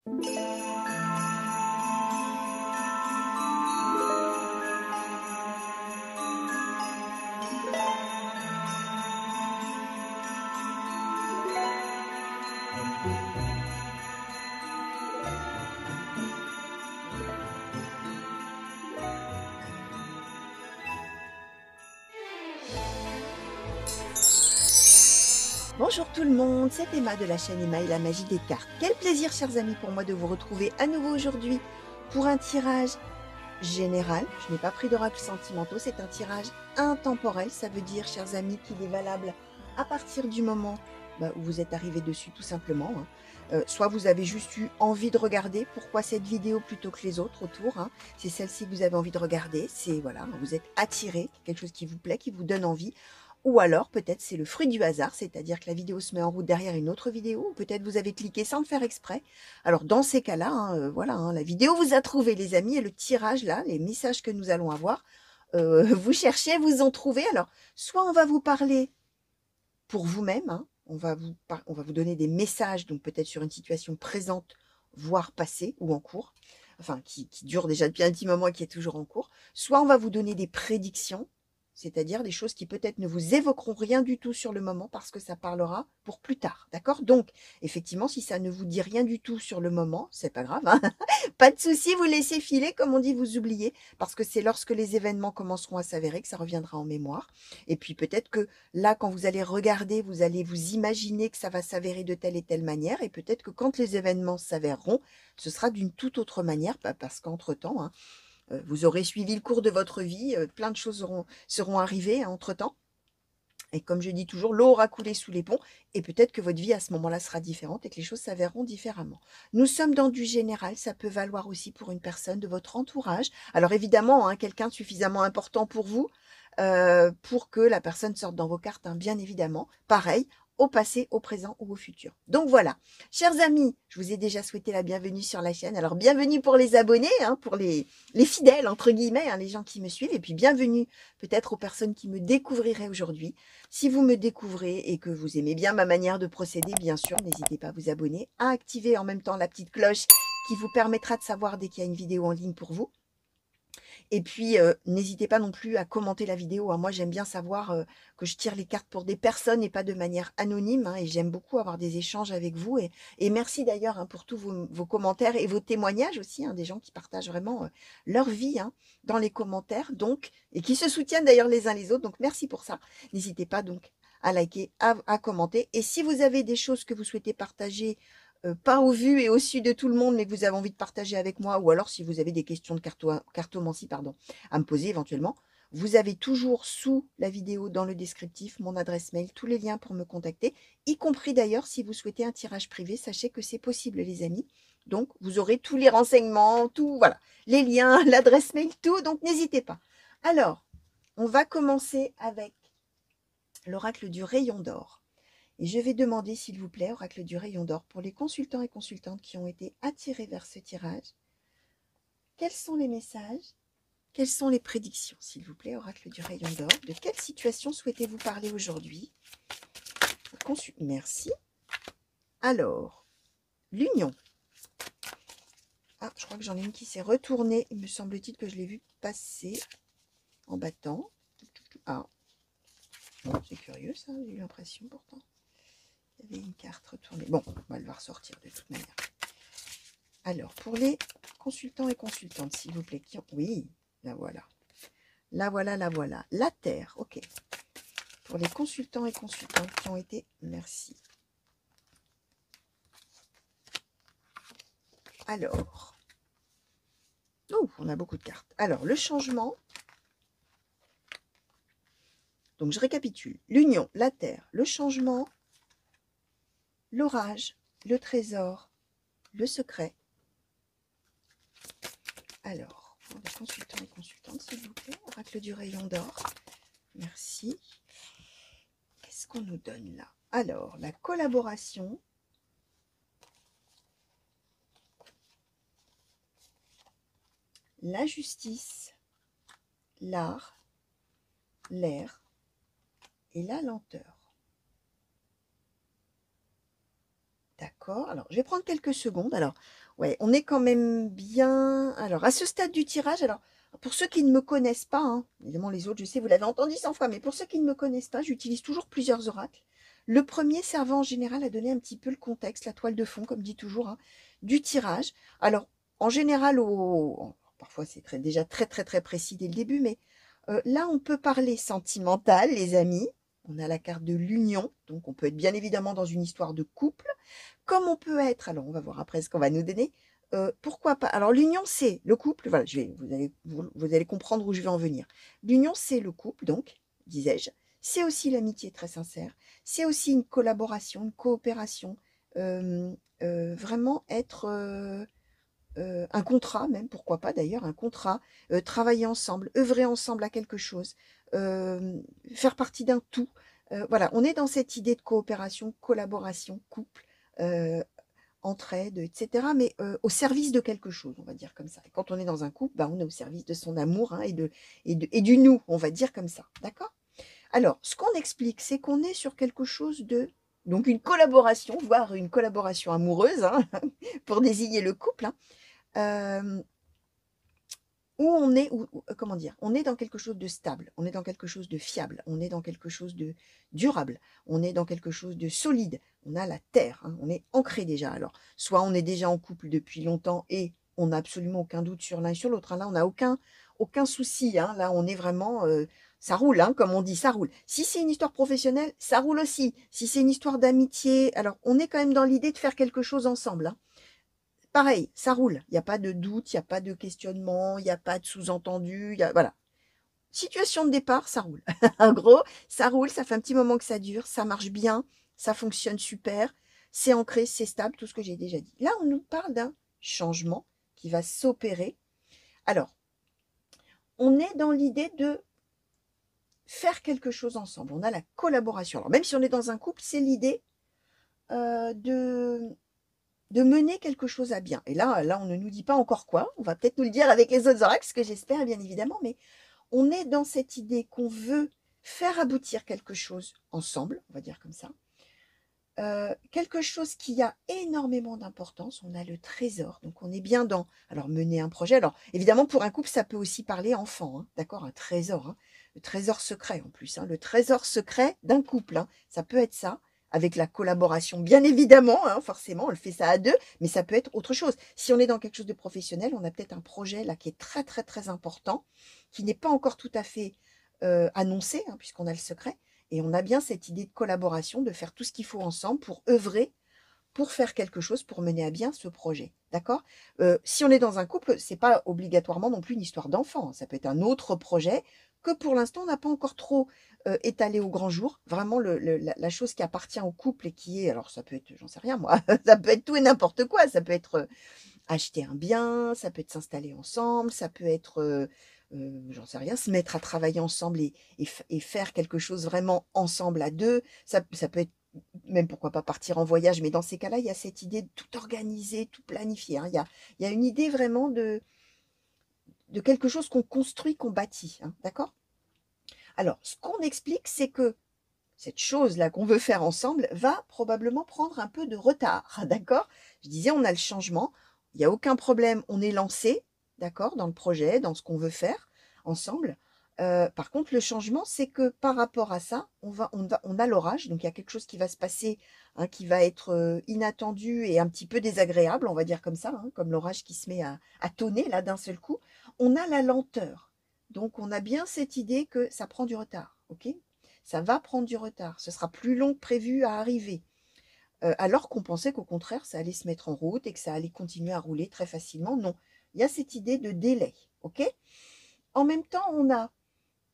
Bonjour tout le monde, c'est Emma de la chaîne Emma et la magie des cartes. Quel plaisir, chers amis, pour moi de vous retrouver à nouveau aujourd'hui pour un tirage général. Je n'ai pas pris d'oracles sentimentaux, c'est un tirage intemporel. Ça veut dire, chers amis, qu'il est valable à partir du moment où vous êtes arrivé dessus, tout simplement. Soit vous avez juste eu envie de regarder pourquoi cette vidéo plutôt que les autres autour. C'est celle-ci que vous avez envie de regarder. C'est voilà, vous êtes attiré, quelque chose qui vous plaît, qui vous donne envie. Ou alors, peut-être c'est le fruit du hasard, c'est-à-dire que la vidéo se met en route derrière une autre vidéo, ou peut-être vous avez cliqué sans le faire exprès. Alors, dans ces cas-là, la vidéo vous a trouvé, les amis, et le tirage, là, les messages que nous allons avoir, vous cherchez, vous en trouvez. Alors, soit on va vous parler pour vous-même, on va vous donner des messages, donc peut-être sur une situation présente, voire passée, ou en cours, enfin, qui dure déjà depuis un petit moment et qui est toujours en cours. Soit on va vous donner des prédictions, c'est-à-dire des choses qui peut-être ne vous évoqueront rien du tout sur le moment parce que ça parlera pour plus tard, d'accord? Donc, effectivement, si ça ne vous dit rien du tout sur le moment, c'est pas grave, pas de souci, vous laissez filer, comme on dit, vous oubliez, parce que c'est lorsque les événements commenceront à s'avérer que ça reviendra en mémoire. Et puis peut-être que là, quand vous allez regarder, vous allez vous imaginer que ça va s'avérer de telle et telle manière, et peut-être que quand les événements s'avéreront, ce sera d'une toute autre manière, parce qu'entre-temps, vous aurez suivi le cours de votre vie, plein de choses seront arrivées entre-temps. Et comme je dis toujours, l'eau aura coulé sous les ponts et peut-être que votre vie à ce moment-là sera différente et que les choses s'avéreront différemment. Nous sommes dans du général, ça peut valoir aussi pour une personne de votre entourage. Alors évidemment, quelqu'un de suffisamment important pour vous, pour que la personne sorte dans vos cartes, bien évidemment. Pareil, au passé, au présent ou au futur. Donc voilà, chers amis, je vous ai déjà souhaité la bienvenue sur la chaîne. Alors bienvenue pour les abonnés, pour les fidèles, entre guillemets, les gens qui me suivent. Et puis bienvenue peut-être aux personnes qui me découvriraient aujourd'hui. Si vous me découvrez et que vous aimez bien ma manière de procéder, bien sûr, n'hésitez pas à vous abonner, à activer en même temps la petite cloche qui vous permettra de savoir dès qu'il y a une vidéo en ligne pour vous. Et puis, n'hésitez pas non plus à commenter la vidéo. Moi, j'aime bien savoir que je tire les cartes pour des personnes et pas de manière anonyme. Et j'aime beaucoup avoir des échanges avec vous. Et merci d'ailleurs pour tous vos commentaires et vos témoignages aussi, des gens qui partagent vraiment leur vie dans les commentaires. Donc, et qui se soutiennent d'ailleurs les uns les autres. Donc, merci pour ça. N'hésitez pas donc à liker, à commenter. Et si vous avez des choses que vous souhaitez partager, pas au vu et au su de tout le monde, mais que vous avez envie de partager avec moi, ou alors si vous avez des questions de cartomancie, à me poser éventuellement, vous avez toujours sous la vidéo, dans le descriptif, mon adresse mail, tous les liens pour me contacter, y compris d'ailleurs si vous souhaitez un tirage privé, sachez que c'est possible les amis. Donc vous aurez tous les renseignements, tout, voilà, les liens, l'adresse mail, tout, donc n'hésitez pas. Alors, on va commencer avec l'oracle du rayon d'or. Et je vais demander, s'il vous plaît, oracle du rayon d'or, pour les consultants et consultantes qui ont été attirés vers ce tirage, quels sont les messages, quelles sont les prédictions, s'il vous plaît, oracle du rayon d'or? De quelle situation souhaitez-vous parler aujourd'hui? Merci. Alors, l'union. Ah, je crois que j'en ai une qui s'est retournée. Il me semble-t-il que je l'ai vu passer en battant. Ah, bon, c'est curieux ça, j'ai eu l'impression pourtant. Il y avait une carte retournée. Bon, elle va ressortir de toute manière. Alors, pour les consultants et consultantes, s'il vous plaît, oui, la voilà. La voilà, la voilà. La Terre, ok. Pour les consultants et consultantes qui ont été, merci. Alors, oh, on a beaucoup de cartes. Alors, le changement. Donc, je récapitule. L'union, la Terre, le changement, l'orage, le trésor, le secret. Alors, pour les consultants et consultantes, s'il vous plaît, oracle du rayon d'or. Merci. Qu'est-ce qu'on nous donne là? Alors, la collaboration. La justice, l'art, l'air et la lenteur. D'accord, alors je vais prendre quelques secondes. Alors, Ouais, on est quand même bien. Alors, à ce stade du tirage, alors, pour ceux qui ne me connaissent pas, hein, évidemment les autres, je sais, vous l'avez entendu 100 fois, mais pour ceux qui ne me connaissent pas, j'utilise toujours plusieurs oracles. Le premier servant en général à donner un petit peu le contexte, la toile de fond, comme dit toujours, hein, du tirage. Alors, en général, parfois c'est déjà très très très précis dès le début, mais là, on peut parler sentimental, les amis. On a la carte de l'union, donc on peut être bien évidemment dans une histoire de couple. Comme on peut être, alors on va voir après ce qu'on va nous donner, pourquoi pas. Alors l'union, c'est le couple, voilà, vous allez comprendre où je vais en venir. L'union, c'est le couple, donc, disais-je. C'est aussi l'amitié très sincère. C'est aussi une collaboration, une coopération. Vraiment être un contrat, même, pourquoi pas d'ailleurs, un contrat. Travailler ensemble, œuvrer ensemble à quelque chose, faire partie d'un tout. Voilà, on est dans cette idée de coopération, collaboration, couple. euh, Entraide, etc., mais au service de quelque chose, on va dire comme ça. Et quand on est dans un couple, bah, on est au service de son amour, hein, et du nous, on va dire comme ça. D'accord? Alors, ce qu'on explique, c'est qu'on est sur quelque chose de... Donc une collaboration, voire une collaboration amoureuse, hein, pour désigner le couple, hein, euh, où on est, comment dire, on est dans quelque chose de stable, on est dans quelque chose de fiable, on est dans quelque chose de durable, on est dans quelque chose de solide. On a la terre, hein, on est ancré déjà. Alors, soit on est déjà en couple depuis longtemps et on n'a absolument aucun doute sur l'un et sur l'autre, hein. Là, on n'a aucun souci, hein. Là, on est vraiment, ça roule, hein, comme on dit, ça roule. Si c'est une histoire professionnelle, ça roule aussi. Si c'est une histoire d'amitié, alors on est quand même dans l'idée de faire quelque chose ensemble, hein. Pareil, ça roule. Il y a pas de doute, il y a pas de questionnement, il y a pas de sous-entendu, voilà. Situation de départ, ça roule. En gros, ça roule, ça fait un petit moment que ça dure, ça marche bien, ça fonctionne super, c'est ancré, c'est stable, tout ce que j'ai déjà dit. Là, on nous parle d'un changement qui va s'opérer. Alors, on est dans l'idée de faire quelque chose ensemble. On a la collaboration. Alors, même si on est dans un couple, c'est l'idée de mener quelque chose à bien. Et là, on ne nous dit pas encore quoi. On va peut-être nous le dire avec les autres oracles, ce que j'espère, bien évidemment. Mais on est dans cette idée qu'on veut faire aboutir quelque chose ensemble, on va dire comme ça. Quelque chose qui a énormément d'importance. On a le trésor. Donc, on est bien dans... Alors, mener un projet. Alors, évidemment, pour un couple, ça peut aussi parler enfant. Hein, d'accord? Un trésor. Hein, le trésor secret, en plus. Hein, le trésor secret d'un couple. Hein, ça peut être ça, avec la collaboration, bien évidemment. Hein, forcément, on le fait ça à deux. Mais ça peut être autre chose. Si on est dans quelque chose de professionnel, on a peut-être un projet là qui est très, très, très important, qui n'est pas encore tout à fait annoncé, hein, puisqu'on a le secret. Et on a bien cette idée de collaboration, de faire tout ce qu'il faut ensemble pour œuvrer, pour faire quelque chose, pour mener à bien ce projet. D'accord? Si on est dans un couple, c'est pas obligatoirement non plus une histoire d'enfant. Ça peut être un autre projet que pour l'instant, on n'a pas encore trop étalé au grand jour. Vraiment, la chose qui appartient au couple et qui est, alors ça peut être, j'en sais rien moi, ça peut être tout et n'importe quoi. Ça peut être acheter un bien, ça peut être s'installer ensemble, ça peut être, j'en sais rien, se mettre à travailler ensemble et faire quelque chose vraiment ensemble à deux. Ça peut être même, pourquoi pas, partir en voyage, mais dans ces cas-là, il y a cette idée de tout organiser, tout planifier, hein. Il y a une idée vraiment de quelque chose qu'on construit, qu'on bâtit, hein, d'accord? Alors, ce qu'on explique, c'est que cette chose-là qu'on veut faire ensemble va probablement prendre un peu de retard, d'accord? Je disais, on a le changement, il n'y a aucun problème, on est lancé, d'accord, dans le projet, dans ce qu'on veut faire ensemble. Par contre, le changement, c'est que par rapport à ça, on a l'orage, donc il y a quelque chose qui va se passer, hein, qui va être inattendu et un petit peu désagréable, on va dire comme ça, hein, comme l'orage qui se met à tonner là d'un seul coup. On a la lenteur, donc on a bien cette idée que ça prend du retard, ok? Ça va prendre du retard, ce sera plus long que prévu à arriver. Alors qu'on pensait qu'au contraire, ça allait se mettre en route et que ça allait continuer à rouler très facilement. Non, il y a cette idée de délai, ok? En même temps, on a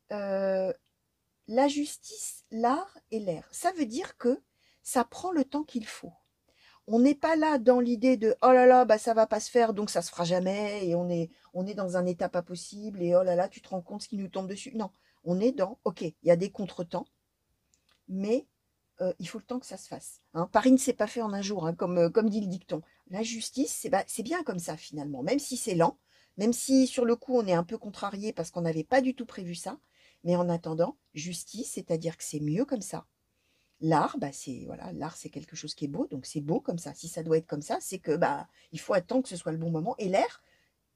la justice, l'art et l'air. Ça veut dire que ça prend le temps qu'il faut. On n'est pas là dans l'idée de oh là là, bah ça va pas se faire, donc ça se fera jamais, et on est dans un état pas possible, et oh là là, tu te rends compte ce qui nous tombe dessus. Non, on est dans ok, il y a des contretemps, mais il faut le temps que ça se fasse. Hein. Paris ne s'est pas fait en un jour, hein, comme dit le dicton. La justice, c'est bien comme ça finalement, même si c'est lent, même si sur le coup on est un peu contrarié parce qu'on n'avait pas du tout prévu ça, mais en attendant, justice, c'est-à-dire que c'est mieux comme ça. L'art, bah, c'est voilà, l'art, c'est quelque chose qui est beau, donc c'est beau comme ça. Si ça doit être comme ça, c'est que, bah, il faut attendre que ce soit le bon moment et l'air,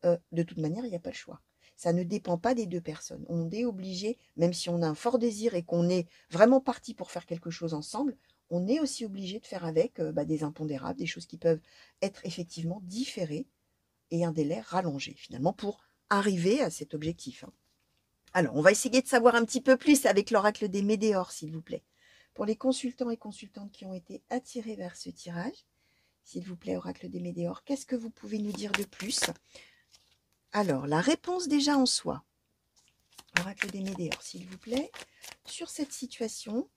de toute manière, il n'y a pas le choix. Ça ne dépend pas des 2 personnes. On est obligé, même si on a un fort désir et qu'on est vraiment parti pour faire quelque chose ensemble, on est aussi obligé de faire avec, bah, des impondérables, des choses qui peuvent être effectivement différées et un délai rallongé finalement pour arriver à cet objectif, hein. Alors, on va essayer de savoir un petit peu plus avec l'oracle des Médéors, s'il vous plaît. Pour les consultants et consultantes qui ont été attirés vers ce tirage, s'il vous plaît, oracle des Médéors, qu'est-ce que vous pouvez nous dire de plus? Alors, la réponse déjà en soi, oracle des Médéors, s'il vous plaît, sur cette situation,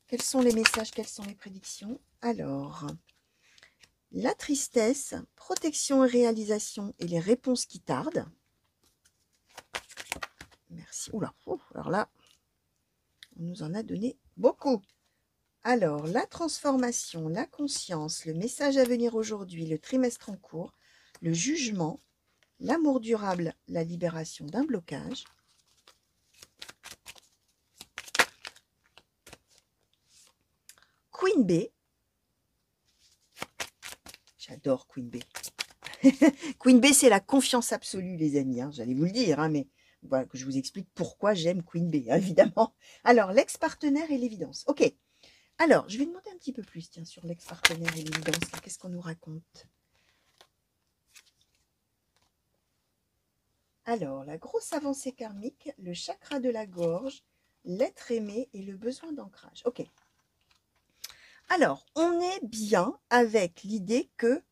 quels sont les messages, quelles sont les prédictions? Alors, la tristesse, protection et réalisation et les réponses qui tardent. Merci. Oula, alors là, on nous en a donné beaucoup. Alors, la transformation, la conscience, le message à venir aujourd'hui, le trimestre en cours, le jugement, l'amour durable, la libération d'un blocage. Queen B. J'adore Queen B. Queen B, c'est la confiance absolue, les amis, hein, j'allais vous le dire, hein, mais voilà que je vous explique pourquoi j'aime Queen B, hein, évidemment. Alors, l'ex-partenaire et l'évidence. Ok. Alors, je vais demander un petit peu plus, tiens, sur l'ex-partenaire et l'évidence. Qu'est-ce qu'on nous raconte? Alors, la grosse avancée karmique, le chakra de la gorge, l'être aimé et le besoin d'ancrage. Ok. Alors, on est bien avec l'idée que,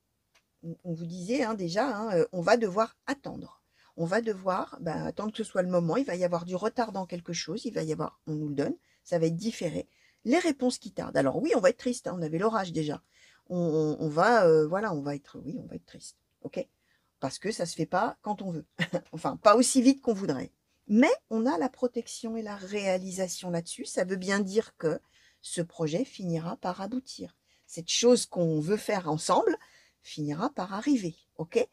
on vous disait hein, déjà, hein, on va devoir attendre. On va devoir attendre que ce soit le moment. Il va y avoir du retard dans quelque chose. Il va y avoir, on nous le donne, ça va être différé. Les réponses qui tardent. Alors oui, on va être triste. Hein, on avait l'orage déjà. On va, voilà, on va être triste. Ok. Parce que ça se fait pas quand on veut. Enfin, pas aussi vite qu'on voudrait. Mais on a la protection et la réalisation là-dessus. Ça veut bien dire que ce projet finira par aboutir. Cette chose qu'on veut faire ensemble finira par arriver. Ok.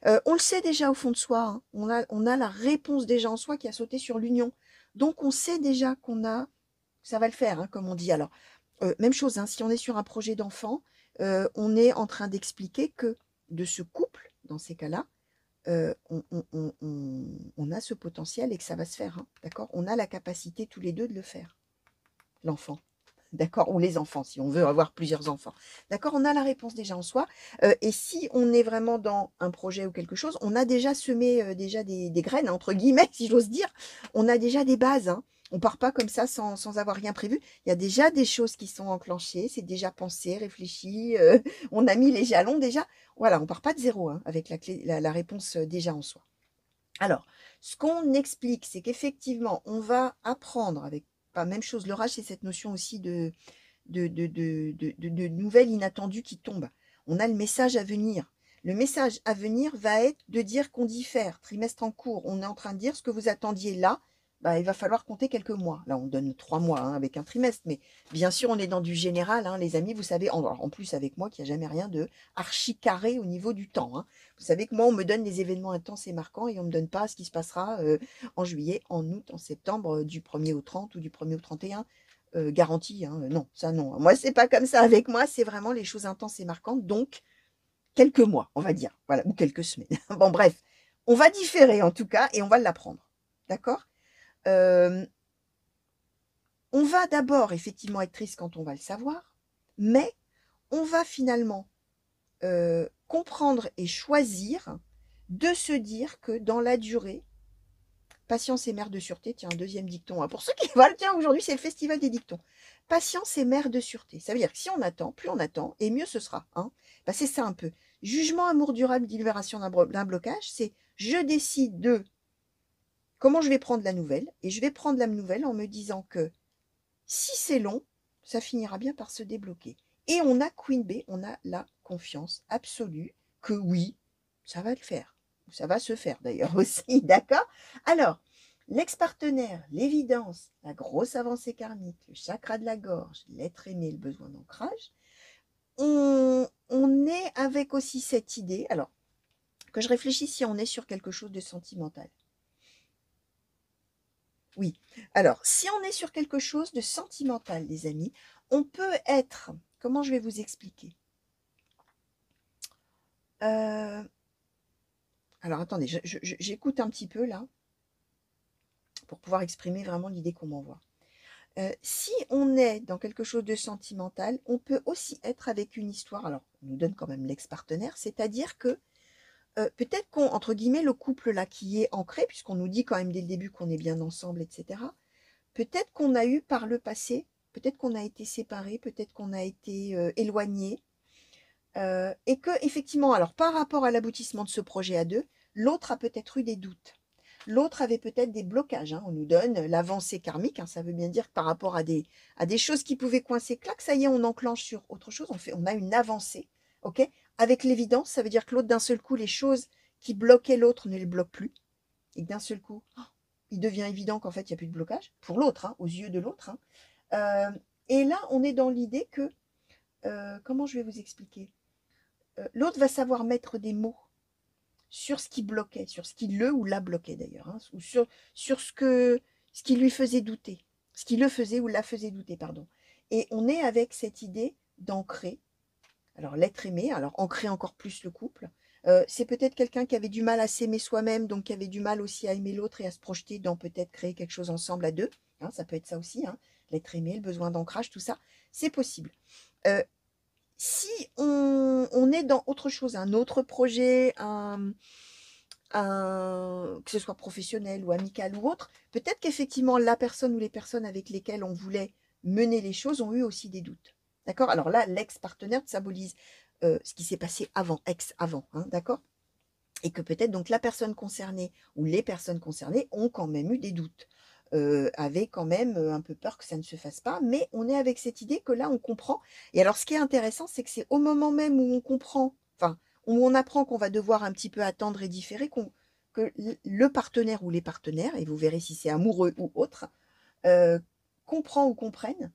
On le sait déjà au fond de soi. Hein. On a la réponse déjà en soi qui a sauté sur l'union. Donc on sait déjà ça va le faire, hein, comme on dit. Alors, même chose, hein, si on est sur un projet d'enfant, on est en train d'expliquer que de ce couple, dans ces cas-là, on a ce potentiel et que ça va se faire, hein, d'accord? On a la capacité tous les deux de le faire, l'enfant, d'accord? Ou les enfants, si on veut avoir plusieurs enfants, d'accord? On a la réponse déjà en soi. Et si on est vraiment dans un projet ou quelque chose, on a déjà semé déjà des graines, entre guillemets, si j'ose dire. On a déjà des bases, hein. On part pas comme ça sans avoir rien prévu. Il y a déjà des choses qui sont enclenchées, c'est déjà pensé, réfléchi, on a mis les jalons déjà. Voilà, on part pas de zéro hein, avec la réponse déjà en soi. Alors, ce qu'on explique, c'est qu'effectivement, on va apprendre avec, pas même chose, l'orage, c'est cette notion aussi de nouvelles inattendues qui tombent. On a le message à venir. Le message à venir va être de dire qu'on diffère, trimestre en cours. On est en train de dire ce que vous attendiez là, il va falloir compter quelques mois. Là, on donne 3 mois hein, avec un trimestre, mais bien sûr, on est dans du général, hein, les amis. Vous savez, en plus avec moi, qu'il n'y a jamais rien de archi carré au niveau du temps. Hein. Vous savez que moi, on me donne des événements intenses et marquants et on ne me donne pas ce qui se passera en juillet, en août, en septembre, du 1er au 30 ou du 1er au 31. Garantie, hein, non, ça non. Moi, c'est pas comme ça avec moi, c'est vraiment les choses intenses et marquantes, donc quelques mois, on va dire, voilà, ou quelques semaines. Bon, bref, on va différer en tout cas et on va l'apprendre, d'accord? On va d'abord effectivement être triste quand on va le savoir, mais on va finalement comprendre et choisir de se dire que dans la durée, patience est mère de sûreté. Tiens, un deuxième dicton. Hein. Pour ceux qui veulent, tiens, aujourd'hui, c'est le festival des dictons. Patience est mère de sûreté. Ça veut dire que si on attend, plus on attend, et mieux ce sera. Hein. C'est ça un peu. Jugement, amour durable, libération d'un blocage, c'est je décide de comment je vais prendre la nouvelle, et je vais prendre la nouvelle en me disant que si c'est long, ça finira bien par se débloquer. Et on a Queen B, on a la confiance absolue que oui, ça va le faire. Ça va se faire d'ailleurs aussi, d'accord? Alors, l'ex-partenaire, l'évidence, la grosse avancée karmique, le chakra de la gorge, l'être aimé, le besoin d'ancrage, on est avec aussi cette idée, alors, que je réfléchis si on est sur quelque chose de sentimental. Oui, alors, si on est sur quelque chose de sentimental, les amis, On peut être, comment je vais vous expliquer? Alors attendez, j'écoute un petit peu là, pour pouvoir exprimer vraiment l'idée qu'on m'envoie. Si on est dans quelque chose de sentimental, on peut aussi être avec une histoire, alors on nous donne quand même l'ex-partenaire, c'est-à-dire que peut-être qu'on, entre guillemets, le couple là qui est ancré, puisqu'on nous dit quand même dès le début qu'on est bien ensemble, etc. Peut-être qu'on a eu par le passé, peut-être qu'on a été séparés, peut-être qu'on a été éloignés, et que effectivement, alors par rapport à l'aboutissement de ce projet à deux, l'autre a peut-être eu des doutes. L'autre avait peut-être des blocages, hein. On nous donne l'avancée karmique, hein. Ça veut bien dire que par rapport à des choses qui pouvaient coincer, clac, ça y est, on enclenche sur autre chose, on a une avancée, ok. Avec l'évidence, ça veut dire que l'autre, d'un seul coup, les choses qui bloquaient l'autre ne les bloquent plus, et que d'un seul coup, oh, il devient évident qu'en fait, il n'y a plus de blocage, pour l'autre, hein, aux yeux de l'autre, hein. Et là, on est dans l'idée que, comment je vais vous expliquer? L'autre va savoir mettre des mots sur ce qui bloquait, sur ce qui le ou la bloquait d'ailleurs, hein, ou sur ce qui lui faisait douter, ce qui le faisait ou la faisait douter, pardon. Et on est avec cette idée d'ancrer, alors l'être aimé, alors ancrer encore plus le couple. C'est peut-être quelqu'un qui avait du mal à s'aimer soi-même, donc qui avait du mal aussi à aimer l'autre et à se projeter dans peut-être créer quelque chose ensemble à deux. Hein, ça peut être ça aussi, hein, l'être aimé, le besoin d'ancrage, tout ça, c'est possible. Si on est dans autre chose, un autre projet, que ce soit professionnel ou amical ou autre, peut-être qu'effectivement la personne ou les personnes avec lesquelles on voulait mener les choses ont eu aussi des doutes. D'accord? Alors là, l'ex-partenaire symbolise ce qui s'est passé avant, ex-avant, hein, d'accord? Et que peut-être donc la personne concernée ou les personnes concernées ont quand même eu des doutes, avaient quand même un peu peur que ça ne se fasse pas, mais on est avec cette idée que là on comprend. Et alors ce qui est intéressant, c'est que c'est au moment même où on comprend, enfin où on apprend qu'on va devoir un petit peu attendre et différer, que le partenaire ou les partenaires, et vous verrez si c'est amoureux ou autre, euh, comprend ou comprennent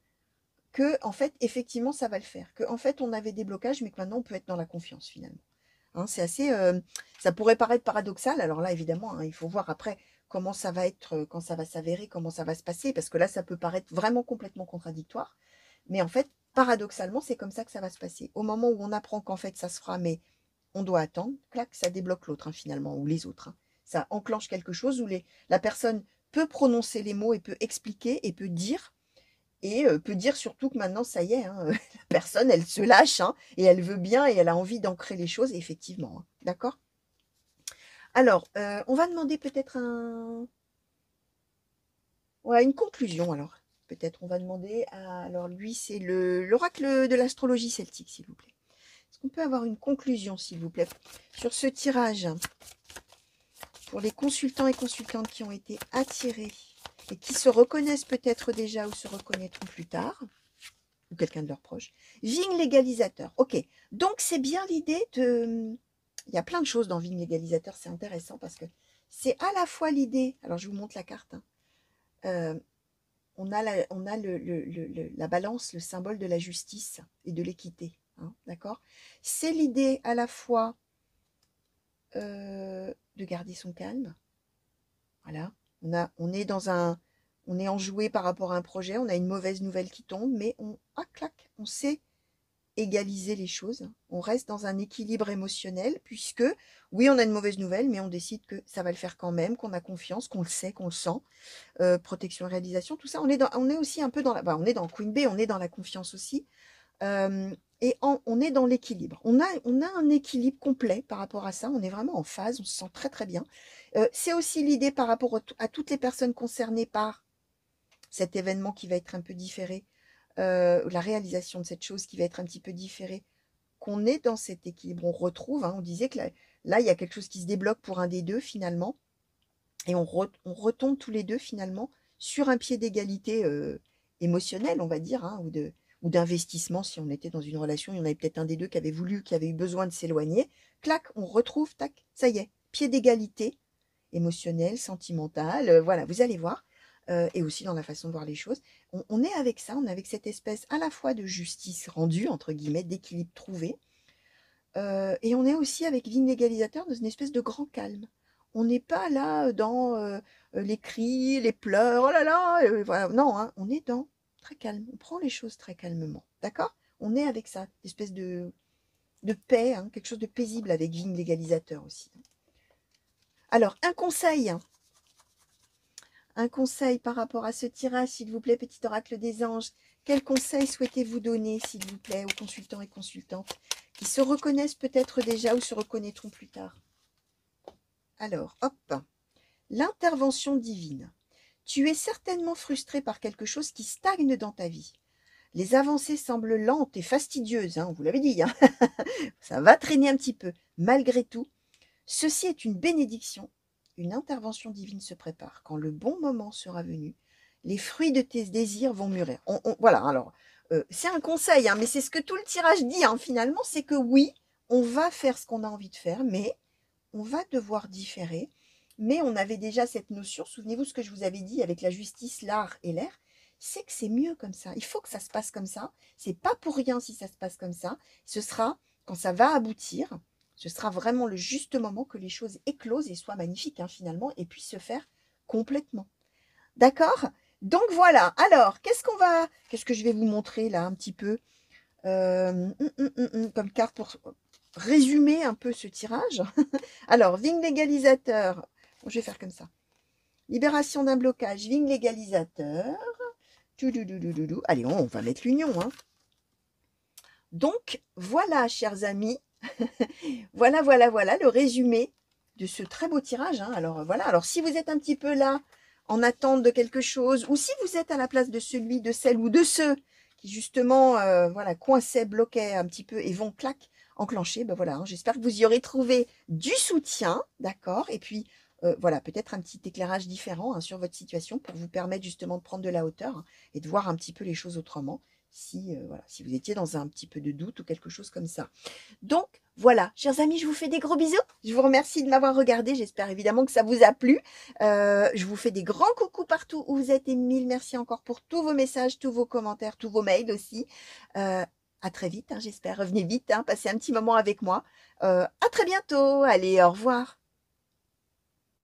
que en fait effectivement ça va le faire, que en fait on avait des blocages, mais que maintenant on peut être dans la confiance finalement. Hein, c'est assez, ça pourrait paraître paradoxal. Alors là, évidemment, hein, il faut voir après comment ça va être, quand ça va s'avérer, comment ça va se passer, parce que là, ça peut paraître vraiment complètement contradictoire. Mais en fait, paradoxalement, c'est comme ça que ça va se passer. Au moment où on apprend qu'en fait, ça se fera, mais on doit attendre, clac, ça débloque l'autre, hein, finalement, ou les autres, hein. Ça enclenche quelque chose où la personne peut prononcer les mots et peut expliquer et peut dire, et peut dire surtout que maintenant, ça y est, hein, la personne, elle se lâche, hein, et elle veut bien et elle a envie d'ancrer les choses, effectivement, hein. D'accord? Alors, on va demander peut-être ouais, une conclusion, alors. Peut-être on va demander alors lui, c'est l'oracle de l'astrologie celtique, s'il vous plaît. Est-ce qu'on peut avoir une conclusion, s'il vous plaît, sur ce tirage pour les consultants et consultantes qui ont été attirés et qui se reconnaissent peut-être déjà ou se reconnaîtront plus tard, ou quelqu'un de leurs proches. Vigne légalisateur. Ok, donc c'est bien l'idée de... Il y a plein de choses dans Vigne légalisateur, c'est intéressant parce que c'est à la fois l'idée... Alors je vous montre la carte. Hein. On a la balance, le symbole de la justice et de l'équité. Hein, d'accord? C'est l'idée à la fois de garder son calme. Voilà. On est enjoué par rapport à un projet, on a une mauvaise nouvelle qui tombe, mais clac, on sait égaliser les choses. On reste dans un équilibre émotionnel, puisque, oui, on a une mauvaise nouvelle, mais on décide que ça va le faire quand même, qu'on a confiance, qu'on le sait, qu'on le sent. Protection, réalisation, tout ça. On est aussi un peu dans on est dans Queen Bee, on est dans la confiance aussi. Et on est dans l'équilibre. On a un équilibre complet par rapport à ça. On est vraiment en phase, on se sent très très bien. C'est aussi l'idée par rapport à toutes les personnes concernées par cet événement qui va être un peu différé, la réalisation de cette chose qui va être un petit peu différée, qu'on est dans cet équilibre. On retrouve, hein, on disait que là, il y a quelque chose qui se débloque pour un des deux finalement, et on retombe tous les deux finalement sur un pied d'égalité émotionnelle, on va dire, hein, ou d'investissement. Si on était dans une relation, il y en avait peut-être un des deux qui avait voulu, qui avait eu besoin de s'éloigner. Clac, on retrouve, tac, ça y est, pied d'égalité émotionnel, sentimental, voilà, vous allez voir. Et aussi dans la façon de voir les choses. On est avec ça, on est avec cette espèce à la fois de justice rendue, entre guillemets, d'équilibre trouvé, et on est aussi avec Vigne légalisateur dans une espèce de grand calme. On n'est pas là dans les cris, les pleurs, oh là là, voilà. Non, hein, on est dans très calme. On prend les choses très calmement. D'accord? On est avec ça, espèce de paix, hein, quelque chose de paisible avec Vigne l'égalisateur aussi. Alors, un conseil par rapport à ce tirage, s'il vous plaît, petit oracle des anges. Quel conseil souhaitez-vous donner, s'il vous plaît, aux consultants et consultantes qui se reconnaissent peut-être déjà ou se reconnaîtront plus tard? Alors, hop, l'intervention divine. Tu es certainement frustré par quelque chose qui stagne dans ta vie. Les avancées semblent lentes et fastidieuses, hein, on vous l'avait dit, hein. Ça va traîner un petit peu. Malgré tout, ceci est une bénédiction. Une intervention divine se prépare. Quand le bon moment sera venu, les fruits de tes désirs vont mûrir. Voilà, alors, c'est un conseil, hein, mais c'est ce que tout le tirage dit, hein, finalement, c'est que oui, on va faire ce qu'on a envie de faire, mais on va devoir différer. Mais on avait déjà cette notion, souvenez-vous ce que je vous avais dit avec la justice, l'art et l'air, c'est que c'est mieux comme ça. Il faut que ça se passe comme ça. C'est pas pour rien si ça se passe comme ça. Ce sera, quand ça va aboutir, ce sera vraiment le juste moment que les choses éclosent et soient magnifiques, hein, finalement, et puissent se faire complètement. D'accord? Donc voilà. Alors, qu'est-ce que je vais vous montrer là un petit peu comme carte pour résumer un peu ce tirage. Alors, Vigne légalisateur. Bon, je vais faire comme ça. Libération d'un blocage, Vigne légalisateur. Allez, on va mettre l'union. Hein. Donc, voilà, chers amis. voilà le résumé de ce très beau tirage. Hein. Alors, voilà. Alors, si vous êtes un petit peu là, en attente de quelque chose, ou si vous êtes à la place de celui, de celle ou de ceux qui, justement, voilà, coinçaient, bloquaient un petit peu et vont, clac, enclencher, ben voilà. Hein. J'espère que vous y aurez trouvé du soutien, d'accord. Et puis, voilà, peut-être un petit éclairage différent, hein, sur votre situation pour vous permettre justement de prendre de la hauteur, hein, et de voir un petit peu les choses autrement si, voilà, si vous étiez dans un petit peu de doute ou quelque chose comme ça. Donc, voilà, chers amis, je vous fais des gros bisous. Je vous remercie de m'avoir regardé. J'espère évidemment que ça vous a plu. Je vous fais des grands coucous partout où vous êtes et mille merci encore pour tous vos messages, tous vos commentaires, tous vos mails aussi. À très vite, hein, j'espère. Revenez vite, hein, passez un petit moment avec moi. À très bientôt. Allez, au revoir.